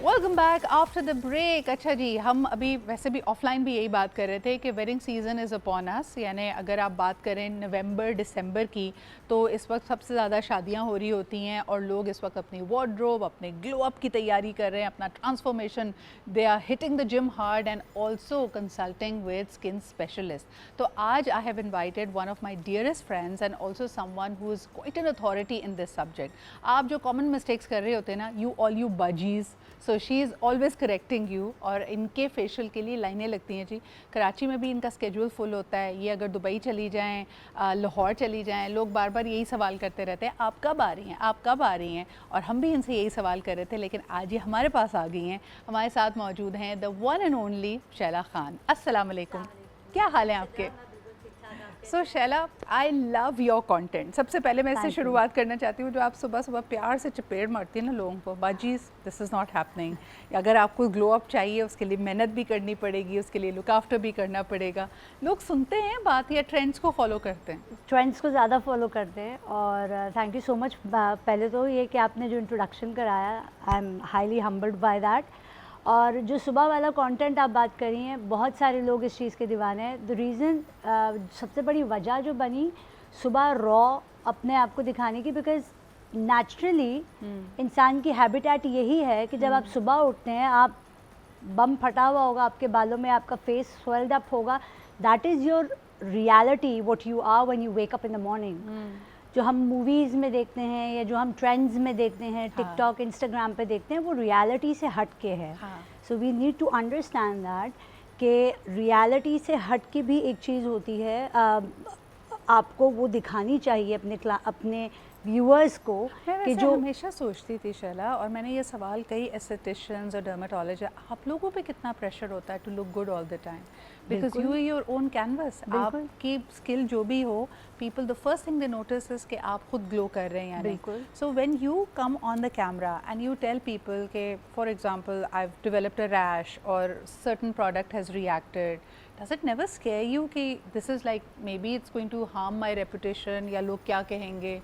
Welcome back after the break. अच्छा जी, हम अभी वैसे भी ऑफलाइन भी यही बात कर रहे थे कि wedding season is upon us, यानी अगर आप बात करें नवंबर दिसंबर की, तो इस वक्त सबसे ज़्यादा शादियां हो रही होती हैं और लोग इस वक्त अपनी वार्डरोब, अपने ग्लो अप की तैयारी कर रहे हैं, अपना transformation, they are hitting the gym hard and also consulting with skin specialist. तो आज I have invited one of my dearest friends and also someone who is quite an authority in this subject. आप जो common mistakes कर रहे होते हैं ना, you all you bajees, so she is always correcting you. और इनके facial के लिए लाइनें लगती हैं जी। कराची में भी इनका स्केड्यूल फुल होता है। ये अगर दुबई चली जाएं, लाहौर चली जाएं, लोग बार बार यही सवाल करते रहते हैं, आप कब आ रही हैं, आप कब आ रही हैं। और हम भी इनसे यही सवाल कर रहे थे, लेकिन आज ये हमारे पास आ गई हैं। हमारे साथ मौजूद हैं the one and only Shaila Khan. अस्सलाम वालेकुम, क्या हाल है आपके? So Shaila, I love your content. सबसे पहले मैं इससे शुरुआत करना चाहती हूँ, जो आप सुबह सुबह प्यार से चपेट मारती हैं ना लोगों को, बाजीज़ दिस इज़ नॉट हैपनिंग। अगर आपको ग्लो अप चाहिए, उसके लिए मेहनत भी करनी पड़ेगी, उसके लिए लुक आफ्टर भी करना पड़ेगा। लोग सुनते हैं बात या ट्रेंड्स को फॉलो करते हैं? ट्रेंड्स को ज़्यादा फॉलो करते हैं। और थैंक यू सो मच। पहले तो ये कि आपने जो इंट्रोडक्शन कराया, I am highly humbled by that. और जो सुबह वाला कंटेंट आप बात करी हैं, बहुत सारे लोग इस चीज़ के दीवाने हैं। द रीज़न, सबसे बड़ी वजह जो बनी सुबह रॉ अपने आप को दिखाने की, बिकॉज नेचुरली इंसान की हैबिटेट यही है कि जब आप सुबह उठते हैं, आप बम फटा हुआ होगा आपके बालों में, आपका फेस स्वेल्ड अप होगा। That is your reality, what you are when you wake up in the morning. जो हम मूवीज़ में देखते हैं या जो हम ट्रेंड्स में देखते हैं, टिकटॉक इंस्टाग्राम पे देखते हैं, वो रियलिटी से हट के है। So we need to understand that कि रियलिटी से हट के भी एक चीज़ होती है। आपको वो दिखानी चाहिए अपने व्यूअर्स को कि जो हमेशा सोचती थी शैला, और मैंने ये सवाल कई एस्थेटिशियंस और डर्मेटोलॉजिस्ट, आप लोगों पे कितना प्रेशर होता है to look good all the time, because you your own canvas. आपकी स्किल जो भी हो, people the first thing they notice is कि आप खुद ग्लो कर रहे हैं। बिल्कुल। So when you come on the camera and you tell people के for example I have developed a rash और certain product has reacted, does it never scare you कि this is like maybe it's going to harm my reputation या लोग क्या कहेंगे?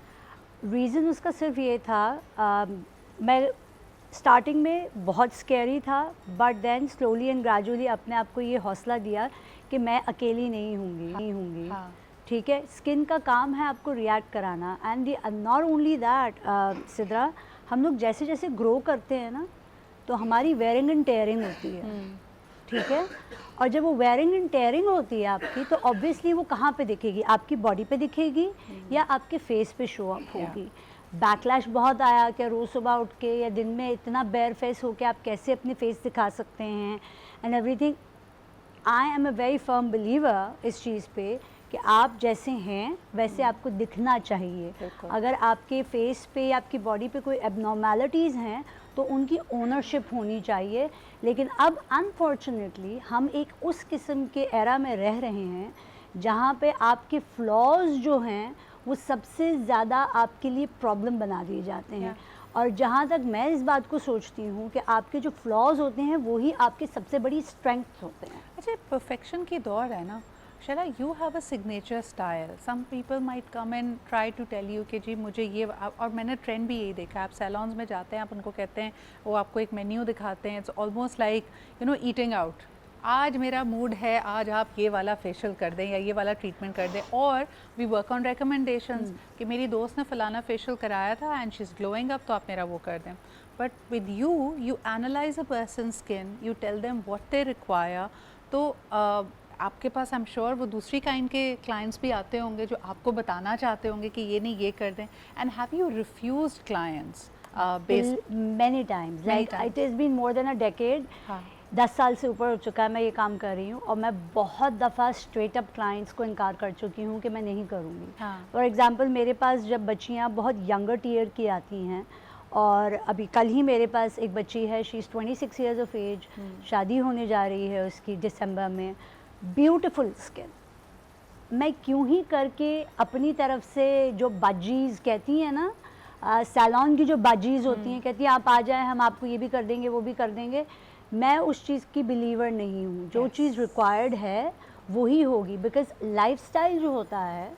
Reason उसका सिर्फ ये था, मैं स्टार्टिंग में बहुत स्कैरी था, but then slowly and gradually अपने आप को ये हौसला दिया कि मैं अकेली नहीं हूँगी। ठीक है, स्किन का काम है आपको रिएक्ट कराना। And not only that Sidra, हम लोग जैसे जैसे ग्रो करते हैं ना, तो हमारी वेयरिंग एंड टेयरिंग होती है। ठीक है, और जब वो वेयरिंग एंड टेयरिंग होती है आपकी, तो ऑब्वियसली वो कहाँ पे दिखेगी? आपकी बॉडी पे दिखेगी या आपके फेस पे शो अप होगी। बैकलैश बहुत आया कि रोज़ सुबह उठ के या दिन में इतना बेयर फेस हो के आप कैसे अपने फेस दिखा सकते हैं and everything. I am a very firm believer इस चीज़ पे कि आप जैसे हैं वैसे आपको दिखना चाहिए। अगर आपके फेस पे या आपकी बॉडी पे कोई एबनॉर्मेलिटीज़ हैं तो उनकी ओनरशिप होनी चाहिए। लेकिन अब अनफॉर्चुनेटली हम एक उस किस्म के एरा में रह रहे हैं जहाँ पे आपके फ्लॉज जो हैं वो सबसे ज़्यादा आपके लिए प्रॉब्लम बना दिए जाते हैं। और जहाँ तक मैं इस बात को सोचती हूँ कि आपके जो फ्लॉज होते हैं वही आपके सबसे बड़ी स्ट्रेंथ होते हैं। अच्छा, परफेक्शन की दौर है ना Shaila, you have a signature style. Some people might come and try to tell you कि जी मुझे ये, और मैंने ट्रेंड भी यही देखा, आप सैलॉन्स में जाते हैं, आप उनको कहते हैं, वो आपको एक मेन्यू दिखाते हैं, it's almost like you know eating out. आज मेरा मूड है, आज आप ये वाला फेशियल कर दें या ये वाला ट्रीटमेंट कर दें। और वी वर्क ऑन रिकमेंडेशंस कि मेरी दोस्त ने फलाना फेशियल कराया था and she is glowing up, तो आप मेरा वो कर दें। But with you analyse a person skin, you tell them what they require. तो आपके पास आई एम श्योर वो दूसरी काइंड के क्लाइंट्स भी आते होंगे जो आपको बताना चाहते होंगे कि ये नहीं ये कर दें। And have you refused clients? Many times, like it is been more than a decade. 10 साल से ऊपर हो चुका है मैं ये काम कर रही हूँ, और मैं बहुत दफ़ा स्ट्रेट अप क्लाइंट्स को इनकार कर चुकी हूँ कि मैं नहीं करूँगी। फॉर एग्ज़ाम्पल, मेरे पास जब बच्चियाँ बहुत यंगर टीयर की आती हैं, और अभी कल ही मेरे पास एक बच्ची है, she is 26 years of age, शादी होने जा रही है उसकी दिसंबर में, ब्यूटीफुल स्किन। मैं क्यों ही करके अपनी तरफ से जो बाजीज़ कहती हैं ना, सैलॉन की जो बाजीज़ होती हैं, कहती हैं आप आ जाएं, हम आपको ये भी कर देंगे वो भी कर देंगे। मैं उस चीज़ की बिलीवर नहीं हूँ। जो चीज़ रिक्वायर्ड है वही होगी, बिकॉज लाइफस्टाइल जो होता है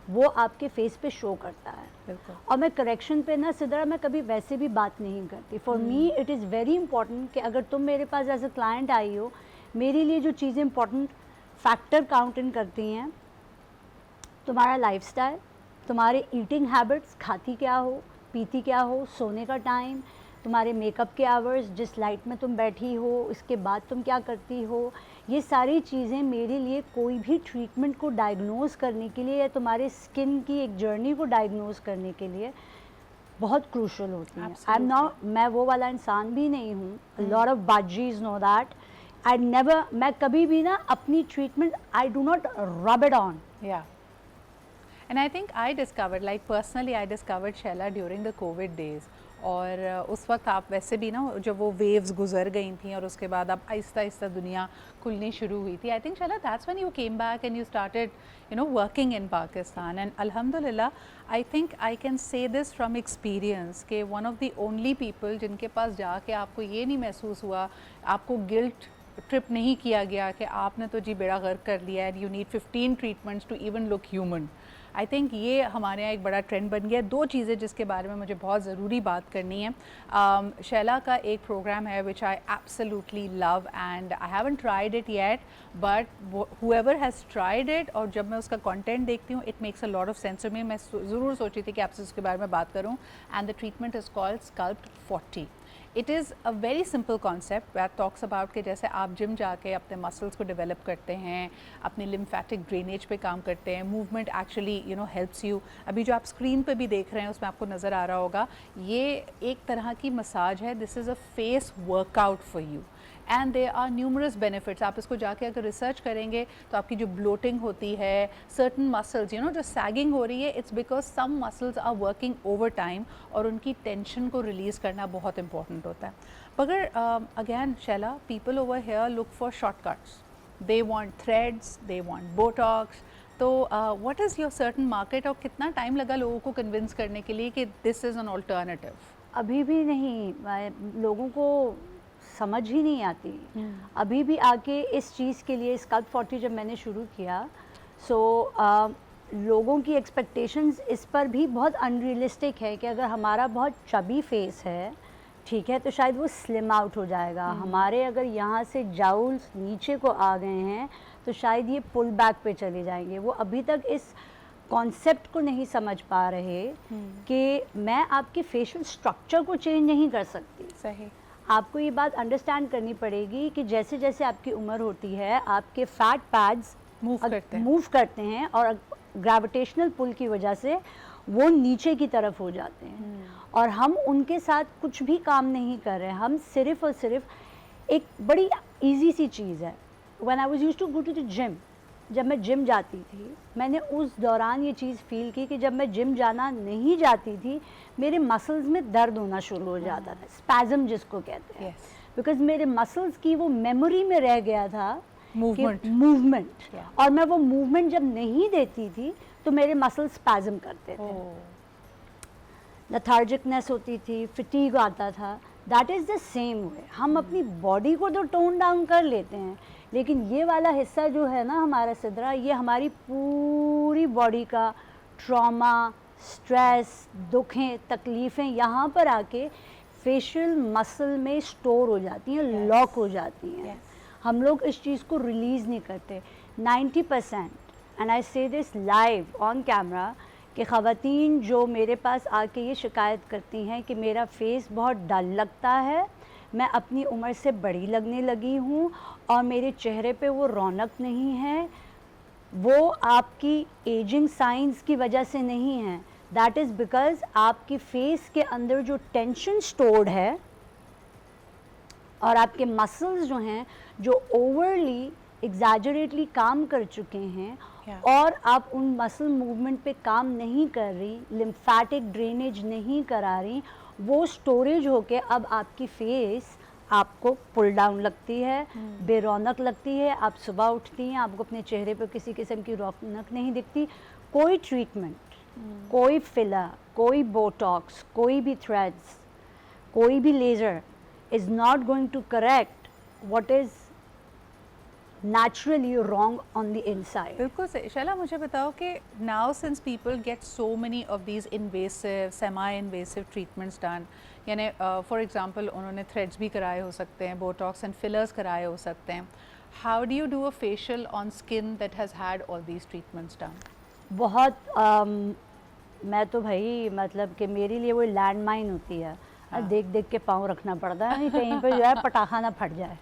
वो आपके फेस पे शो करता है। बिल्कुल। और मैं करेक्शन पे ना सिद्रा मैं कभी वैसे भी बात नहीं करती। For me it is very important कि अगर तुम मेरे पास एज अ क्लाइंट आई हो, मेरे लिए जो चीज़ें इंपॉर्टेंट फैक्टर काउंट इन करती हैं, तुम्हारा लाइफस्टाइल, तुम्हारे ईटिंग हैबिट्स, खाती क्या हो, पीती क्या हो, सोने का टाइम, तुम्हारे मेकअप के आवर्स, जिस लाइट में तुम बैठी हो, इसके बाद तुम क्या करती हो, ये सारी चीज़ें मेरे लिए कोई भी ट्रीटमेंट को डायग्नोज करने के लिए या तुम्हारे स्किन की एक जर्नी को डायग्नोज करने के लिए बहुत क्रूशल होती हैं। आई एम नॉट, मैं वो वाला इंसान भी नहीं हूँ, लॉट ऑफ बाजीज नो दैट। आई नेवर, मैं कभी भी ना अपनी treatment I do not rub it on. Yeah. And I think I discovered, like personally I discovered Shaila during the COVID days. और उस वक्त आप वैसे भी ना जब वो वेव्स गुजर गई थी और उसके बाद अब आहिस्ता आहिस्ता दुनिया खुलनी शुरू हुई थी, I think Shaila that's when you came back and you started working in Pakistan. And अल्हम्दुलिल्लाह I think I can say this from experience कि one of the only people जिनके पास जाके आपको ये नहीं महसूस हुआ, आपको गिल्ट ट्रिप नहीं किया गया कि आपने तो जी बेड़ा गर्क कर लिया है, you need 15 treatments to even look human. I think ये हमारे यहाँ एक बड़ा ट्रेंड बन गया है। दो चीज़ें जिसके बारे में मुझे बहुत ज़रूरी बात करनी है। शैला का एक प्रोग्राम है which I absolutely love and I haven't tried it yet, but whoever has tried it, और जब मैं उसका कंटेंट देखती हूँ it makes a lot of sense. मैं ज़रूर सोची थी कि आपसे उसके बारे में बात करूँ। And the treatment is called sculpt 40। It is a very simple concept that talks about कि जैसे आप जिम जाके अपने मसल्स को डेवलप करते हैं, अपनी लिम्फेटिक ड्रेनेज पे काम करते हैं, मूवमेंट एक्चुअली हेल्प्स यू। अभी जो आप स्क्रीन पे भी देख रहे हैं उसमें आपको नज़र आ रहा होगा, ये एक तरह की मसाज है। This is a face workout for you and there are numerous benefits. आप इसको जाके अगर रिसर्च करेंगे तो आपकी जो ब्लोटिंग होती है, सर्टन मसल्स जो सैगिंग हो रही है, it's because some muscles are working overtime और उनकी टेंशन को रिलीज़ करना बहुत इंपॉर्टेंट होता है। मगर again Shaila, people over here look for shortcuts, they want threads, they want botox. तो what is your certain market और कितना टाइम लगा लोगों को कन्विंस करने के लिए कि दिस इज़ एन ऑल्टरनेटिव? अभी भी नहीं, लोगों को समझ ही नहीं आती। अभी भी आके इस चीज़ के लिए स्कल्प्ट 40 जब मैंने शुरू किया, लोगों की एक्सपेक्टेशंस इस पर भी बहुत अनरियलिस्टिक है कि अगर हमारा बहुत चबी फेस है, ठीक है, तो शायद वो स्लिम आउट हो जाएगा। हमारे अगर यहाँ से जाउल्स नीचे को आ गए हैं तो शायद ये पुल बैक पे चले जाएंगे। वो अभी तक इस कॉन्सेप्ट को नहीं समझ पा रहे कि मैं आपके फेशियल स्ट्रक्चर को चेंज नहीं कर सकती। सही। आपको ये बात अंडरस्टैंड करनी पड़ेगी कि जैसे जैसे आपकी उम्र होती है आपके फैट पैड्स मूव करते हैं और ग्रेविटेशनल पुल की वजह से वो नीचे की तरफ हो जाते हैं और हम उनके साथ कुछ भी काम नहीं कर रहे हैं। हम सिर्फ और सिर्फ एक बड़ी इजी सी चीज़ है, when I was used to go to the gym, जब मैं जिम जाती थी मैंने उस दौरान ये चीज़ फील की कि जब मैं जिम जाना नहीं जाती थी मेरे मसल्स में दर्द होना शुरू हो जाता था, स्पैज़म जिसको कहते हैं, बिकॉज मेरे मसल्स की वो मेमोरी में रह गया था मूवमेंट और मैं वो मूवमेंट जब नहीं देती थी तो मेरे मसल्स स्पैज़म करते थे, लेथार्जिकनेस होती थी, फटीग आता था। That is the same way. हम अपनी बॉडी को तो टोन डाउन कर लेते हैं लेकिन ये वाला हिस्सा जो है ना हमारा सिद्रा, ये हमारी पूरी बॉडी का ट्रॉमा, स्ट्रेस, दुखें, तकलीफ़ें यहाँ पर आके फेशियल मसल में स्टोर हो जाती हैं, लॉक हो जाती हैं। हम लोग इस चीज़ को रिलीज़ नहीं करते। 90%, एंड आई से दिस लाइव ऑन कैमरा, कि ख़वातीन जो मेरे पास आके ये शिकायत करती हैं कि मेरा फेस बहुत डल लगता है, मैं अपनी उम्र से बड़ी लगने लगी हूँ और मेरे चेहरे पे वो रौनक नहीं है, वो आपकी एजिंग साइंस की वजह से नहीं है। दैट इज़ बिकॉज आपकी फेस के अंदर जो टेंशन स्टोर्ड है और आपके मसल्स जो हैं जो ओवरली एग्जैजरेटली काम कर चुके हैं और आप उन मसल मूवमेंट पे काम नहीं कर रही, लिम्फेटिक ड्रेनेज नहीं करा रही, वो स्टोरेज होके अब आपकी फेस आपको पुल डाउन लगती है, बेरौनक लगती है। आप सुबह उठती हैं आपको अपने चेहरे पे किसी किस्म की रौनक नहीं दिखती। कोई ट्रीटमेंट, कोई फिलर, कोई बोटॉक्स, कोई भी थ्रेड्स, कोई भी laser is not going to correct what is naturally wrong on the inside. बिल्कुल सही। शैला मुझे बताओ कि now since people get so many of these invasive semi invasive treatments done, यानी फॉर एग्जांपल उन्होंने थ्रेड्स भी कराए हो सकते हैं, बोटॉक्स एंड फिलर्स कराए हो सकते हैं, how do you do a facial on skin that has had all these treatments done? बहुत मैं तो भाई मतलब कि मेरे लिए वो लैंड माइन होती है। देख देख के पाँव रखना पड़ता है, नहीं कहीं पर जो है पटाखा ना फट जाए,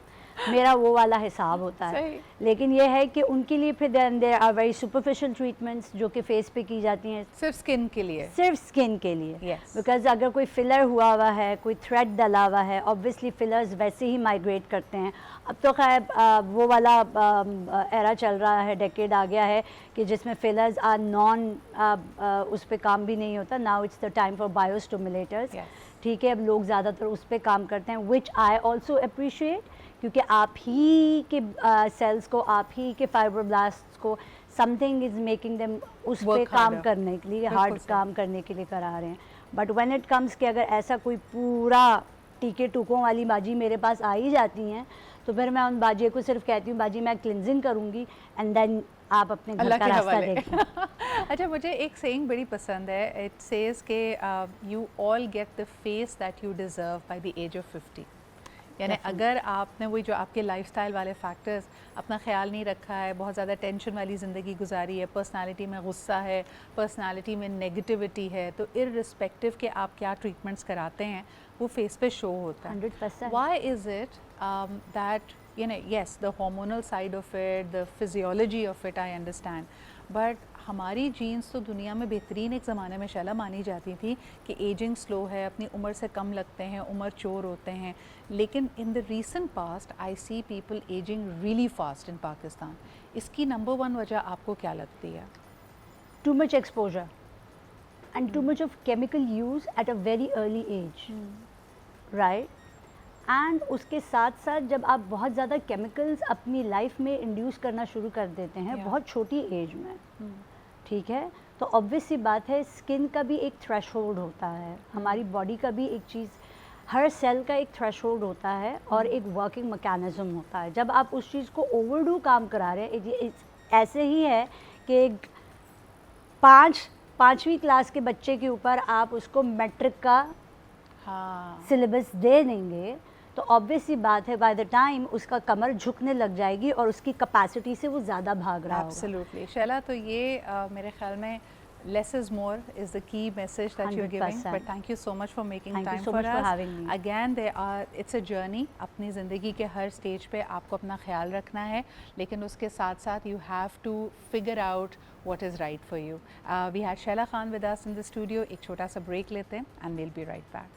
मेरा वो वाला हिसाब होता है। सही। लेकिन ये है कि उनके लिए फिर there are very superficial treatments जो कि फेस पे की जाती हैं, सिर्फ स्किन के लिए? सिर्फ स्किन के लिए। Yes. बिकॉज अगर कोई फिलर हुआ हुआ है, कोई थ्रेड डला हुआ है, ऑब्वियसली फिलर्स वैसे ही माइग्रेट करते हैं। अब तो खैर वो वाला एरा चल रहा है, डेकेड आ गया है कि जिसमें फिलर्स आर नॉन उस पर काम भी नहीं होता। Now it's the time for biostimulators. Yes. ठीक है, अब लोग ज़्यादातर उस पर काम करते हैं, विच आई ऑल्सो अप्रिशिएट, क्योंकि आप ही के सेल्स को, आप ही के फाइब्रोब्लास्ट को समथिंग इज़ मेकिंग देम उस पर Work काम harder. करने के लिए, बिल्कुल हार्ड सही। काम करने के लिए करा रहे हैं। बट व्हेन इट कम्स कि अगर ऐसा कोई पूरा टीके टूकों वाली बाजी मेरे पास आ ही जाती हैं, तो फिर मैं उन बाजी को सिर्फ कहती हूँ, बाजी मैं क्लिनजिंग करूँगी एंड देन आप अपने घर अल्लाह का के रास्ता हवाले। देखिए। अच्छा, मुझे एक सेइंग बड़ी पसंद है, इट सेज के you all get the face that you deserve by the age of 50। यानी अगर आपने वही जो आपके लाइफस्टाइल वाले फैक्टर्स अपना ख्याल नहीं रखा है, बहुत ज़्यादा टेंशन वाली ज़िंदगी गुजारी है, पर्सनालिटी में गुस्सा है, पर्सनालिटी में नेगेटिविटी है, तो इररिस्पेक्टिव के आप क्या ट्रीटमेंट्स कराते हैं वो फेस पे शो होता है। 100%। Why is it that, you know, yes, the hormonal side of it, the physiology of it, I understand, but हमारी जीन्स तो दुनिया में बेहतरीन एक ज़माने में शैला मानी जाती थी कि एजिंग स्लो है, अपनी उम्र से कम लगते हैं, उम्र चोर होते हैं, लेकिन in the recent past I see people ageing really fast in Pakistan. इसकी नंबर वन वजह आपको क्या लगती है? Too much exposure and too much of chemical use at a very early age, right? And उसके साथ साथ जब आप बहुत ज़्यादा केमिकल्स अपनी लाइफ में इंड्यूस करना शुरू कर देते हैं Yeah. बहुत छोटी एज में, ठीक है, तो ऑब्वियस सी बात है स्किन का भी एक थ्रेशोल्ड होता है, हमारी बॉडी का भी एक चीज़, हर सेल का एक थ्रेशोल्ड होता है और एक वर्किंग मैकेनिज्म होता है। जब आप उस चीज़ को ओवरडू काम करा रहे हैं, ऐसे ही है कि एक पाँचवीं क्लास के बच्चे के ऊपर आप उसको मैट्रिक का हाँ, सिलेबस दे देंगे तो ऑब्वियस सी बात है बाय द टाइम उसका कमर झुकने लग जाएगी और उसकी कैपेसिटी से वो ज़्यादा भाग रहा होगा। एब्सोल्युटली शैला, तो ये मेरे ख्याल में less is more is the key message that you're giving. 100%. But thank you so much for making Thank you time so for much for us. having me. Again, it's a journey. अपनी ज़िंदगी के हर stage पे आपको अपना ख्याल रखना है, लेकिन उसके साथ साथ you have to figure out what is right for you. We had Shaila Khan with us in the studio. एक छोटा सा break लेते हैं and we'll be right back.